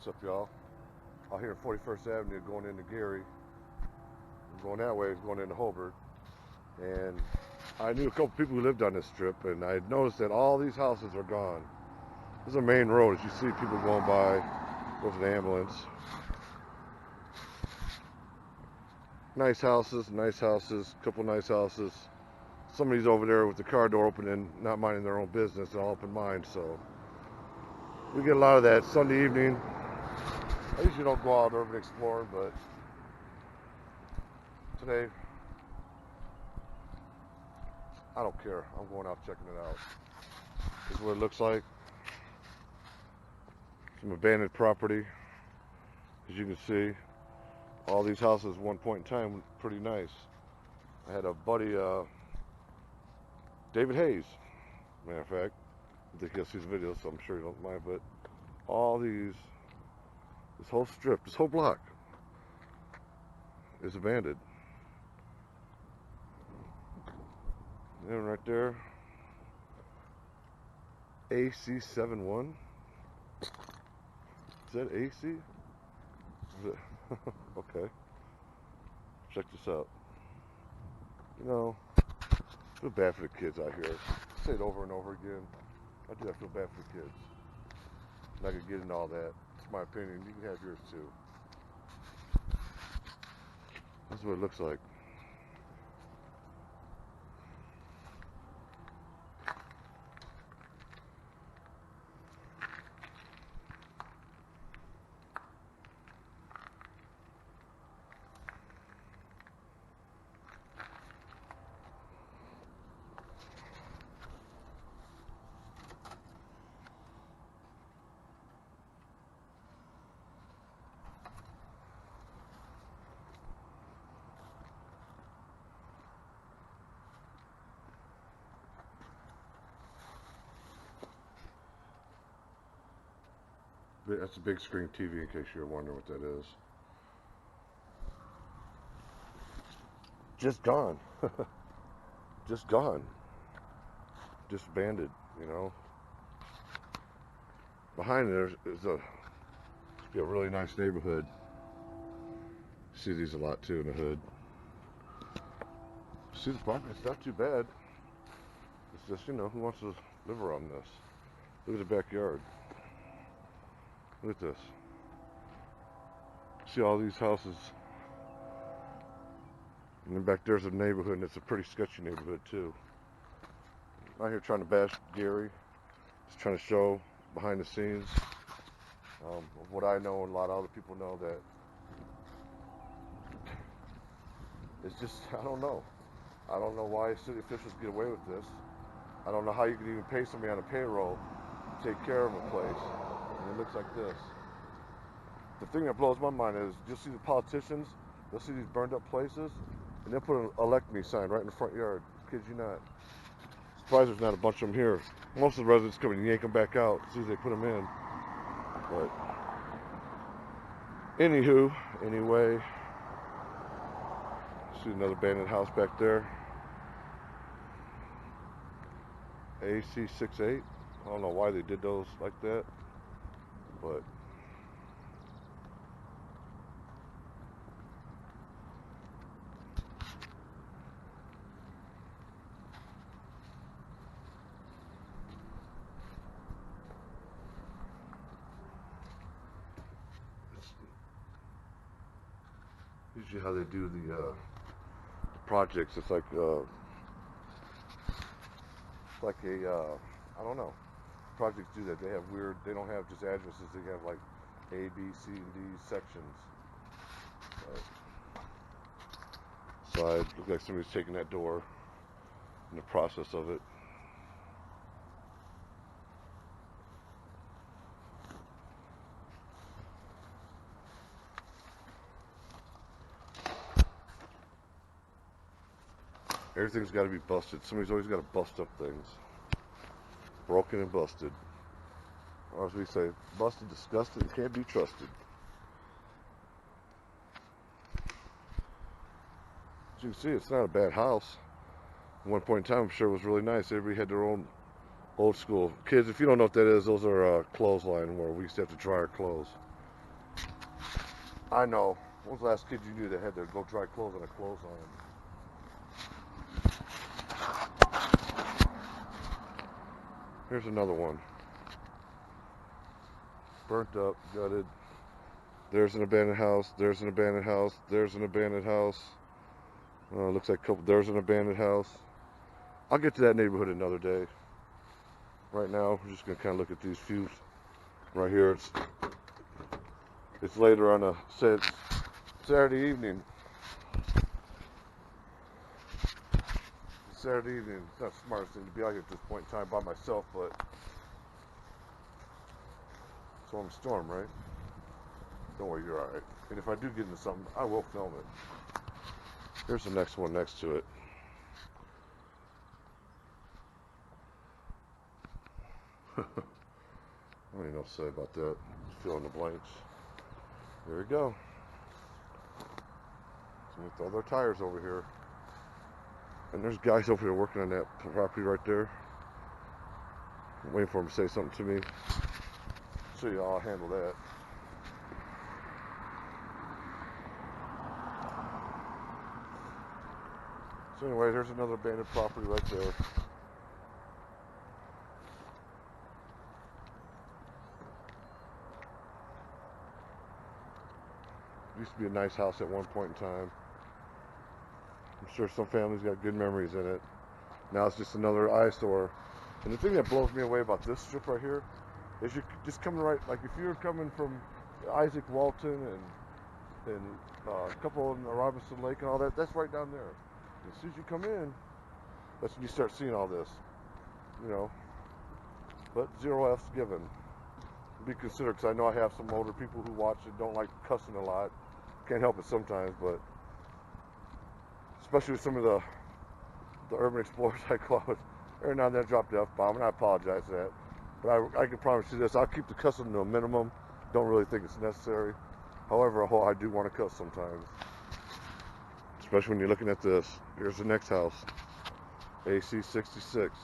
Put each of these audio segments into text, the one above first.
What's up, y'all? Out here at 41st Avenue going into Gary. I'm going that way, it's going into Hobart. And I knew a couple people who lived on this strip, and I noticed that all these houses are gone. This is a main road. As you see people going by, there's an ambulance. Nice houses, couple nice houses. Somebody's over there with the car door open and not minding their own business, and all up in mine, so we get a lot of that Sunday evening. I usually don't go out urban exploring, but today I don't care. I'm going out checking it out. This is what it looks like. Some abandoned property. As you can see, all these houses at one point in time were pretty nice. I had a buddy, David Hayes, matter of fact. I think he'll see the video, so I'm sure he don't mind, but all these, this whole strip, this whole block is abandoned. And right there, AC71. Is that AC? Is it? Okay. Check this out. You know, I feel bad for the kids out here. I say it over and over again. I do. I feel bad for the kids. I'm not gonna get into all that. It's my opinion. You can have yours too. This is what it looks like. That's a big screen TV in case you're wondering what that is. Just gone. Just gone. Disbanded, you know. Behind there is a really nice neighborhood. See these a lot too in the hood. See the park? It's not too bad. It's just, you know, who wants to live around this? Look at the backyard. Look at this. See all these houses. And then back there's a neighborhood, and it's a pretty sketchy neighborhood too. I'm out here trying to bash Gary. Just trying to show behind the scenes of what I know and a lot of other people know, that it's just, I don't know. I don't know why city officials get away with this. I don't know how you can even pay somebody on a payroll to take care of a place. And it looks like this. The thing that blows my mind is you'll see the politicians, they'll see these burned up places, and they'll put an elect me sign right in the front yard. Kid you not. Surprised there's not a bunch of them here. Most of the residents come and yank them back out as soon as they put them in. But anyway, see another abandoned house back there. AC68. I don't know why they did those like that, but usually how they do the projects. It's like I don't know. Projects do that. They have weird. They don't have just addresses. They have like A, B, C, and D sections. Side. Looks like somebody's taking that door in the process of it. Everything's got to be busted. Somebody's always got to bust up things. Broken and busted. Or as we say, busted, disgusted, and can't be trusted. As you can see, it's not a bad house. At one point in time, I'm sure it was really nice. Everybody had their own old school. Kids, if you don't know what that is, those are clothesline where we used to have to dry our clothes. I know. When was the last kid you knew that had to go dry clothes on a clothesline? Here's another one. Burnt up, gutted. There's an abandoned house. There's an abandoned house. There's an abandoned house. Looks like a couple. There's an abandoned house. I'll get to that neighborhood another day. Right now, we're just gonna kind of look at these few. Right here, it's later on a Saturday evening. Saturday evening. It's not the smartest thing to be out here at this point in time by myself, but storm, storm, right? Don't worry, you're all right. And if I do get into something, I will film it. Here's the next one next to it. I don't even know what to say about that. Just fill in the blanks. There we go. So with all their tires over here. And there's guys over here working on that property right there. I'm waiting for them to say something to me. So yeah, I'll handle that. So anyway, there's another abandoned property right there. Used to be a nice house at one point in time. I'm sure some families got good memories in it. Now it's just another eyesore. And the thing that blows me away about this strip right here is you're just coming right, like if you're coming from Isaac Walton and a couple in the Robinson Lake and all that, that's right down there. As soon as you come in, that's when you start seeing all this, you know. But 0 F's given. Be considered, because I know I have some older people who watch it, don't like cussing a lot. Can't help it sometimes, but especially with some of the urban explorers I call it, every now and then I drop the F-bomb, and I apologize for that. But I can promise you this, I'll keep the cussing to a minimum. Don't really think it's necessary. However, I do want to cuss sometimes. Especially when you're looking at this. Here's the next house. AC 66.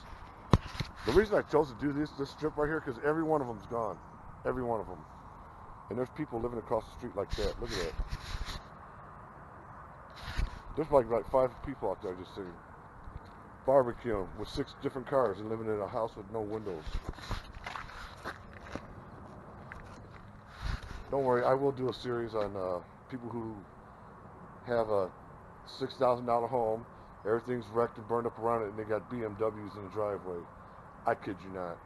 The reason I chose to do this strip right here, because every one of them's gone. Every one of them. And there's people living across the street like that. Look at that. There's like 5 people out there just sitting barbecuing with 6 different cars and living in a house with no windows. Don't worry, I will do a series on people who have a $6,000 home, everything's wrecked and burned up around it, and they got BMWs in the driveway. I kid you not.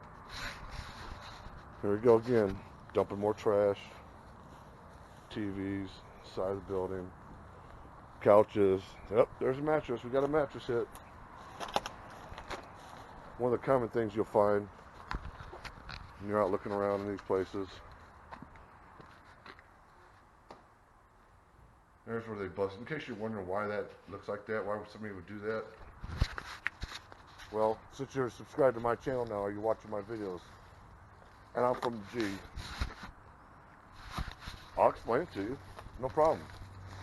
Here we go again, dumping more trash, TVs, side of the building, couches. Yep, there's a mattress. We got a mattress hit. One of the common things you'll find when you're out looking around in these places. There's where they bust. In case you're wondering why that looks like that, why somebody would do that. Well, since you're subscribed to my channel now, or you're watching my videos, and I'm from G, I'll explain it to you. No problem.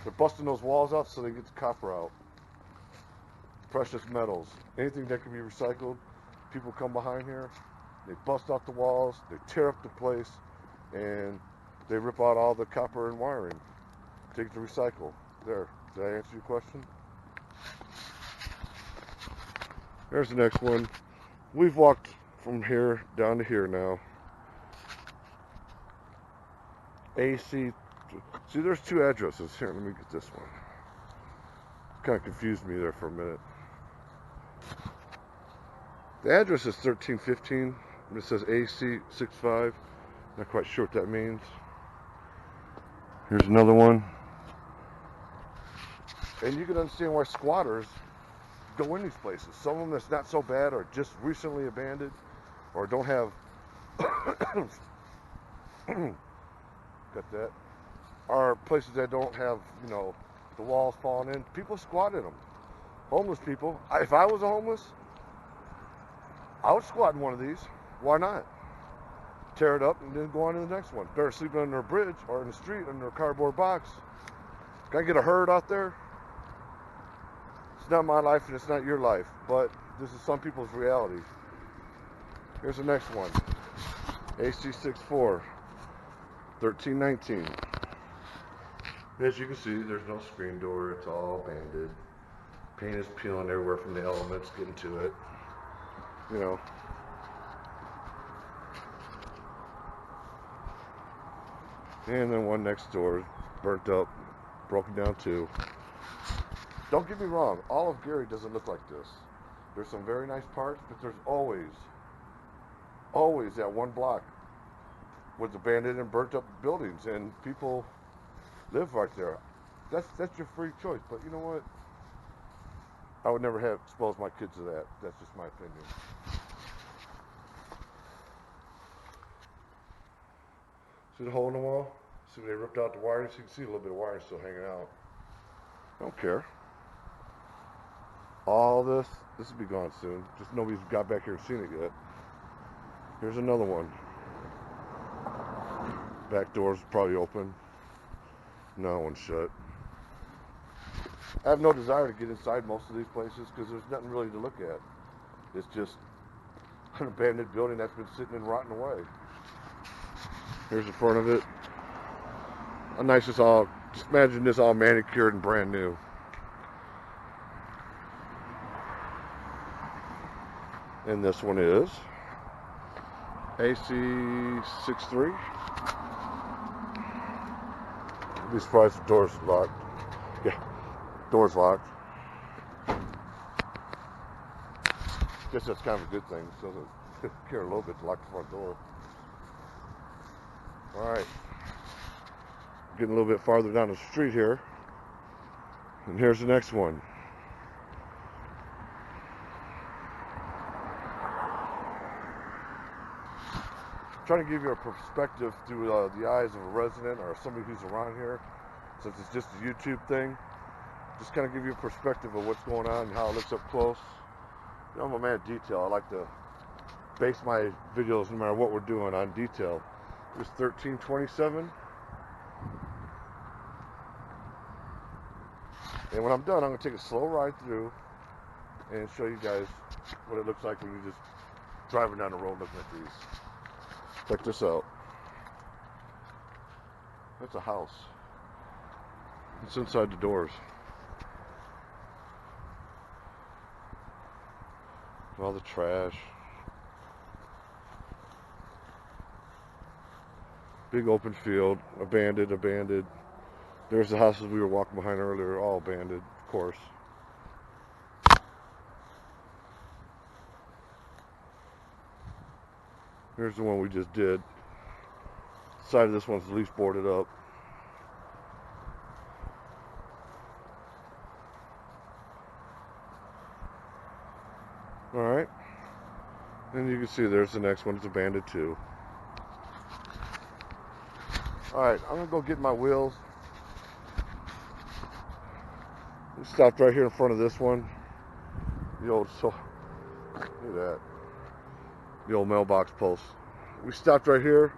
They're busting those walls out so they get the copper out. Precious metals. Anything that can be recycled. People come behind here, they bust out the walls, they tear up the place, and they rip out all the copper and wiring. Take it to recycle. There. Did I answer your question? There's the next one. We've walked from here down to here now. AC. See, there's 2 addresses. Here, let me get this one. Kind of confused me there for a minute. The address is 1315. And it says AC 65. Not quite sure what that means. Here's another one. And you can understand why squatters go in these places. Some of them that's not so bad are just recently abandoned or don't have got that, are places that don't have, you know, the walls falling in. People squat in them. Homeless people. If I was a homeless, I would squat in one of these. Why not? Tear it up and then go on to the next one. Better sleeping under a bridge or in the street under a cardboard box. Can I get a herd out there? It's not my life and it's not your life, but this is some people's reality. Here's the next one. AC 64, 1319. As you can see, there's no screen door. It's all banded. Paint is peeling everywhere from the elements getting to it. You know. And then one next door, burnt up, broken down too. Don't get me wrong, all of Gary doesn't look like this. There's some very nice parts, but there's always that one block with abandoned and burnt up buildings, and people live right there. That's your free choice, but you know what? I would never have exposed my kids to that. That's just my opinion. See the hole in the wall? See where they ripped out the wiring? So you can see a little bit of wiring still hanging out. I don't care. All this will be gone soon. Just nobody's got back here and seen it yet. Here's another one. Back door's probably open. No one's shut. I have no desire to get inside most of these places because there's nothing really to look at. It's just an abandoned building that's been sitting and rotting away. Here's the front of it. How nice it's all. Just imagine this all manicured and brand new. And this one is AC63. I'd be surprised if the door's locked. Yeah, door's locked. Guess that's kind of a good thing. So doesn't care a little bit to lock the front door. All right, getting a little bit farther down the street here, and here's the next one. Trying to give you a perspective through the eyes of a resident or somebody who's around here, since it's just a YouTube thing. Just kind of give you a perspective of what's going on and how it looks up close. You know, I'm a man of detail. I like to base my videos, no matter what we're doing, on detail. Here's 1327. And when I'm done, I'm going to take a slow ride through and show you guys what it looks like when you're just driving down the road looking at these. Check this out. That's a house. It's inside the doors. All the trash. Big open field, abandoned. There's the houses we were walking behind earlier, all abandoned, of course. Here's the one we just did. The side of this one's at least boarded up. Alright. And you can see there's the next one. It's abandoned too. Alright, I'm going to go get my wheels. We stopped right here in front of this one. The old, look at that. The old mailbox post. We stopped right here.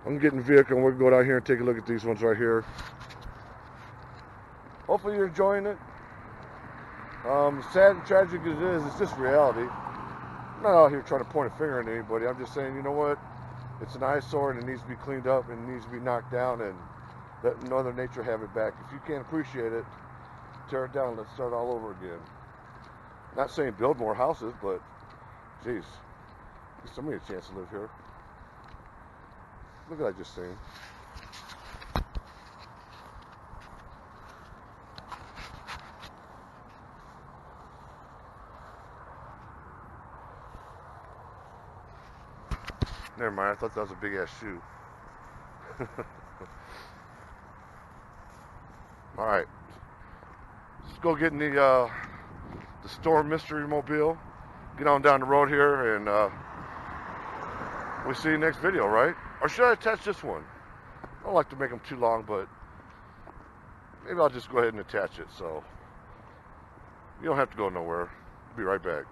I'm getting the vehicle and we're going to go down here and take a look at these ones right here. Hopefully you're enjoying it. Sad and tragic as it is, it's just reality. I'm not out here trying to point a finger at anybody. I'm just saying, you know what? It's an eyesore and it needs to be cleaned up and it needs to be knocked down and let Mother Nature have it back. If you can't appreciate it, tear it down. Let's start all over again. Not saying build more houses, but geez, give somebody a chance to live here. Look at what I just seen. Never mind, I thought that was a big ass shoe. Alright. Let's go get in the Storm Mystery Mobile. Get on down the road here and we'll see you next video, right? Or should I attach this one? I don't like to make them too long, but maybe I'll just go ahead and attach it, so you don't have to go nowhere. I'll be right back.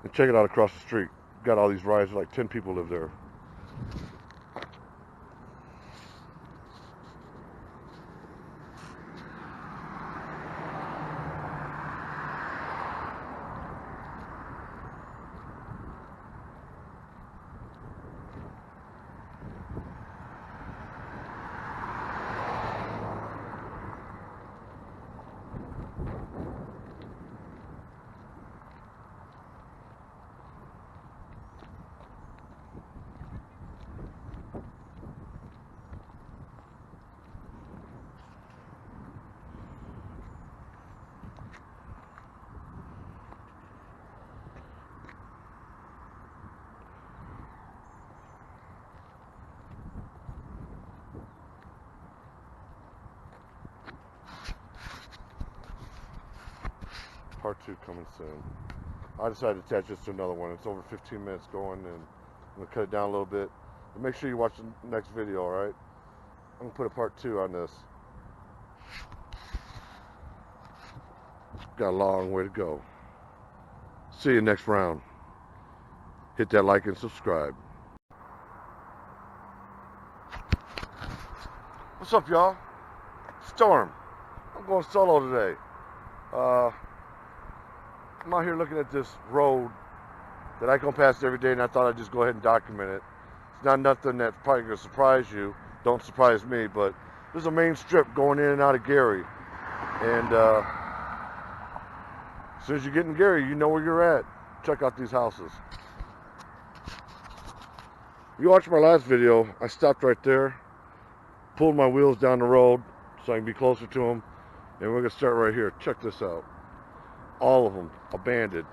And check it out across the street. Got all these rides, like 10 people live there. Part 2 coming soon. I decided to attach this to another one. It's over 15 minutes going, and I'm going to cut it down a little bit. But make sure you watch the next video, alright? I'm going to put a part 2 on this. Got a long way to go. See you next round. Hit that like and subscribe. What's up, y'all? Storm. I'm going solo today. I'm out here looking at this road that I come past every day, and I thought I'd just go ahead and document it. It's not nothing that's probably going to surprise you. Don't surprise me, but there's a main strip going in and out of Gary. And as soon as you get in Gary, you know where you're at. Check out these houses. You watched my last video, I stopped right there, pulled my wheels down the road so I can be closer to them, and we're going to start right here. Check this out. All of them abandoned.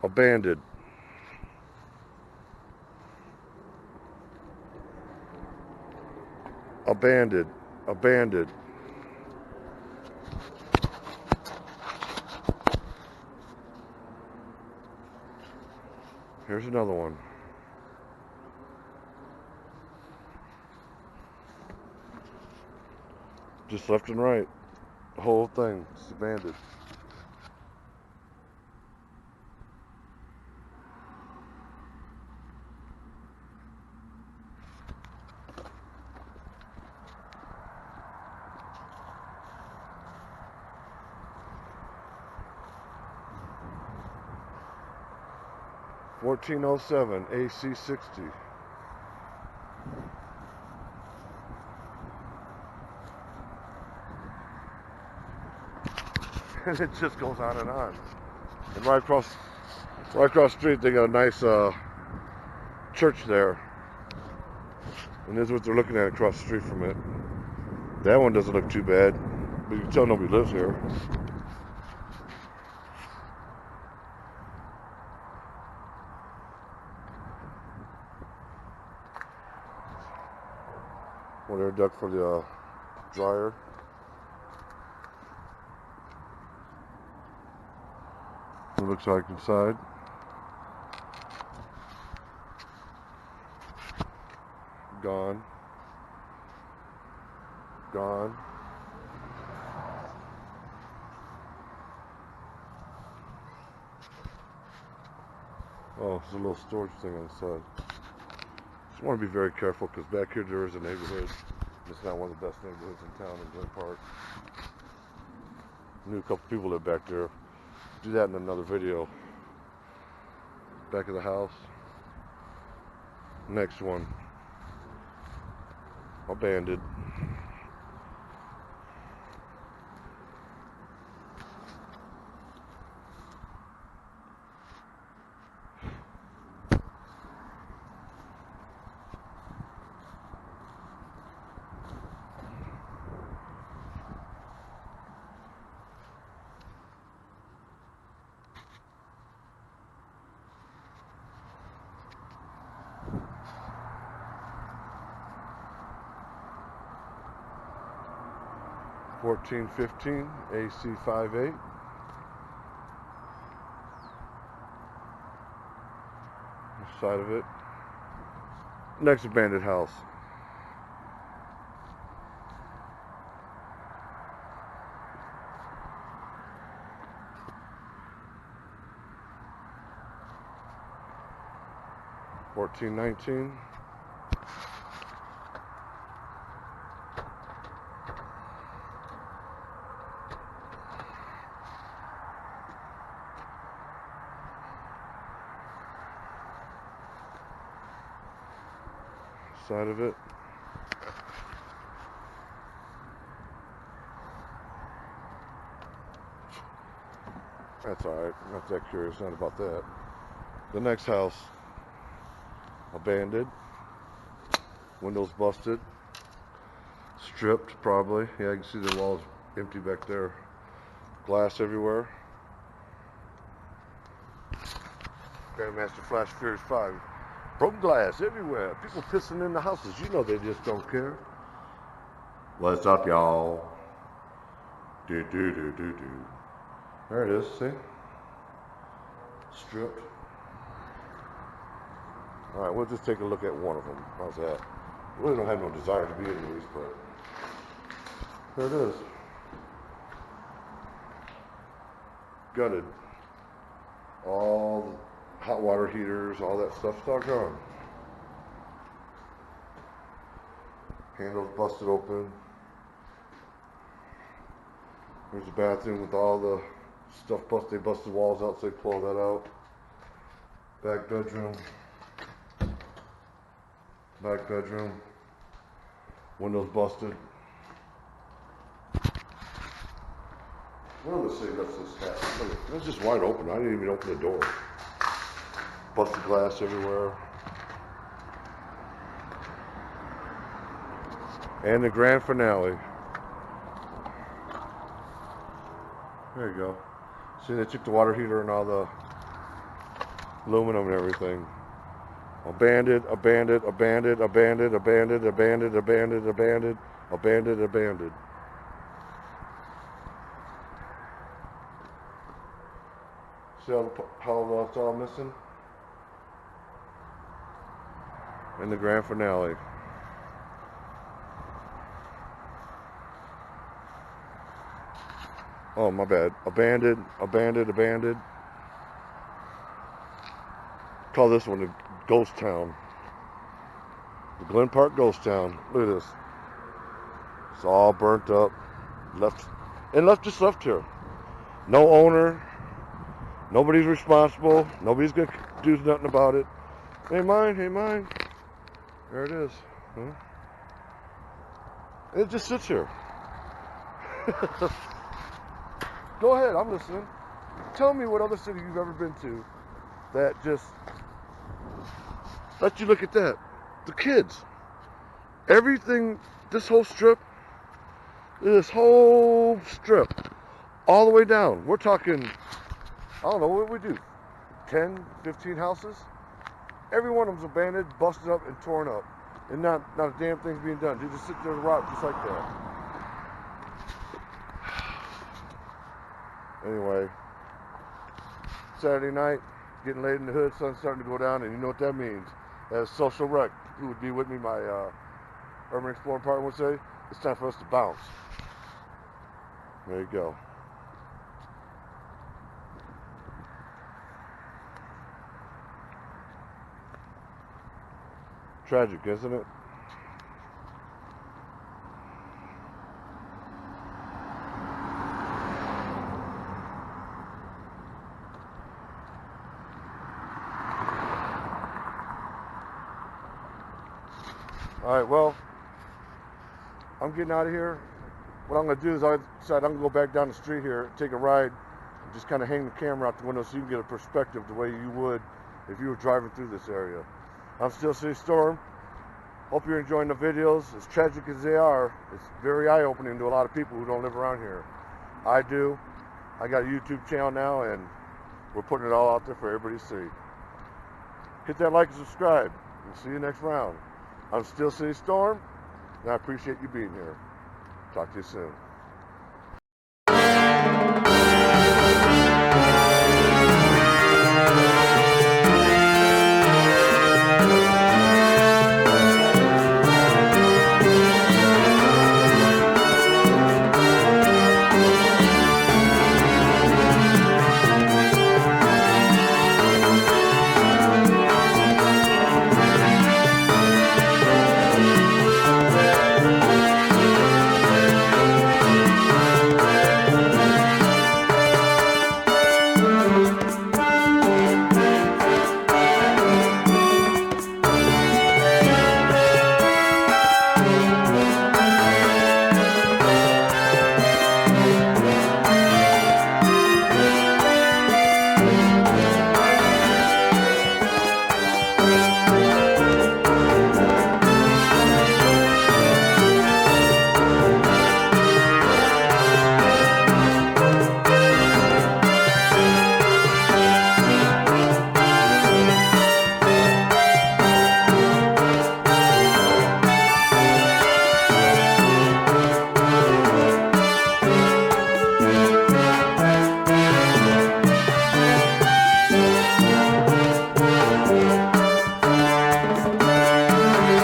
Abandoned. Abandoned. Abandoned. Here's another one. Just left and right. The whole thing is abandoned. $1407 AC 60. And it just goes on and on. And right across the street, they got a nice church there. And this is what they're looking at across the street from it. That one doesn't look too bad, but you can tell nobody lives here. One air duct for the dryer. It looks like inside. Gone. Gone. Oh, there's a little storage thing on the side. Just want to be very careful because back here there is a neighborhood. It's not one of the best neighborhoods in town in Glen Park. Knew a couple people live back there. Do that in another video. Back of the house. Next one. Abandoned. $1415 AC 58. This side of it. Next abandoned house. $1419. Side of it. That's alright. I'm not that curious. Not about that. The next house. Abandoned. Windows busted. Stripped, probably. Yeah, I can see the walls empty back there. Glass everywhere. Grandmaster Flash Furious 5. Broken glass everywhere. People pissing in the houses. You know they just don't care. What's up, y'all? Do do do do do. There it is. See, stripped. All right, we'll just take a look at one of them. How's that? Really don't have no desire to be in these, but there it is. Gutted. All the hot water heaters, all that stuff's all gone. Handles busted open. There's the bathroom with all the stuff busted. They busted walls out, so they pulled that out. Back bedroom. Back bedroom. Windows busted. One of the things that's this hat. It's just wide open. I didn't even open the door. Busted glass everywhere. And the grand finale. There you go. See, they took the water heater and all the aluminum and everything. Abandoned, abandoned, abandoned, abandoned, abandoned, abandoned, abandoned, abandoned, abandoned, abandoned. See how it's all missing? And the grand finale. Oh, my bad. Abandoned, abandoned, abandoned. Call this one the ghost town. The Glen Park ghost town. Look at this. It's all burnt up. Just left here. No owner. Nobody's responsible. Nobody's gonna do nothing about it. Hey, mine. Hey, mine. There it is. Huh? It just sits here. Go ahead, I'm listening. Tell me what other city you've ever been to that just let you look at that. The kids. Everything, this whole strip, all the way down. We're talking, I don't know, what we do? 10, 15 houses? Every one of them's abandoned, busted up, and torn up. And not a damn thing's being done. They just sit there and rot just like that. Anyway, Saturday night, getting late in the hood, sun's starting to go down, and you know what that means. As Social Rec, who would be with me, my Urban Exploring partner would say, it's time for us to bounce. There you go. Tragic, isn't it? All right, well, I'm getting out of here. What I'm going to do is I decide I'm going to go back down the street here, take a ride, and just kind of hang the camera out the window so you can get a perspective the way you would if you were driving through this area. I'm still City Storm. Hope you're enjoying the videos. As tragic as they are, it's very eye-opening to a lot of people who don't live around here. I do. I got a YouTube channel now, and we're putting it all out there for everybody to see. Hit that like and subscribe. We'll see you next round. I'm still City Storm, and I appreciate you being here. Talk to you soon.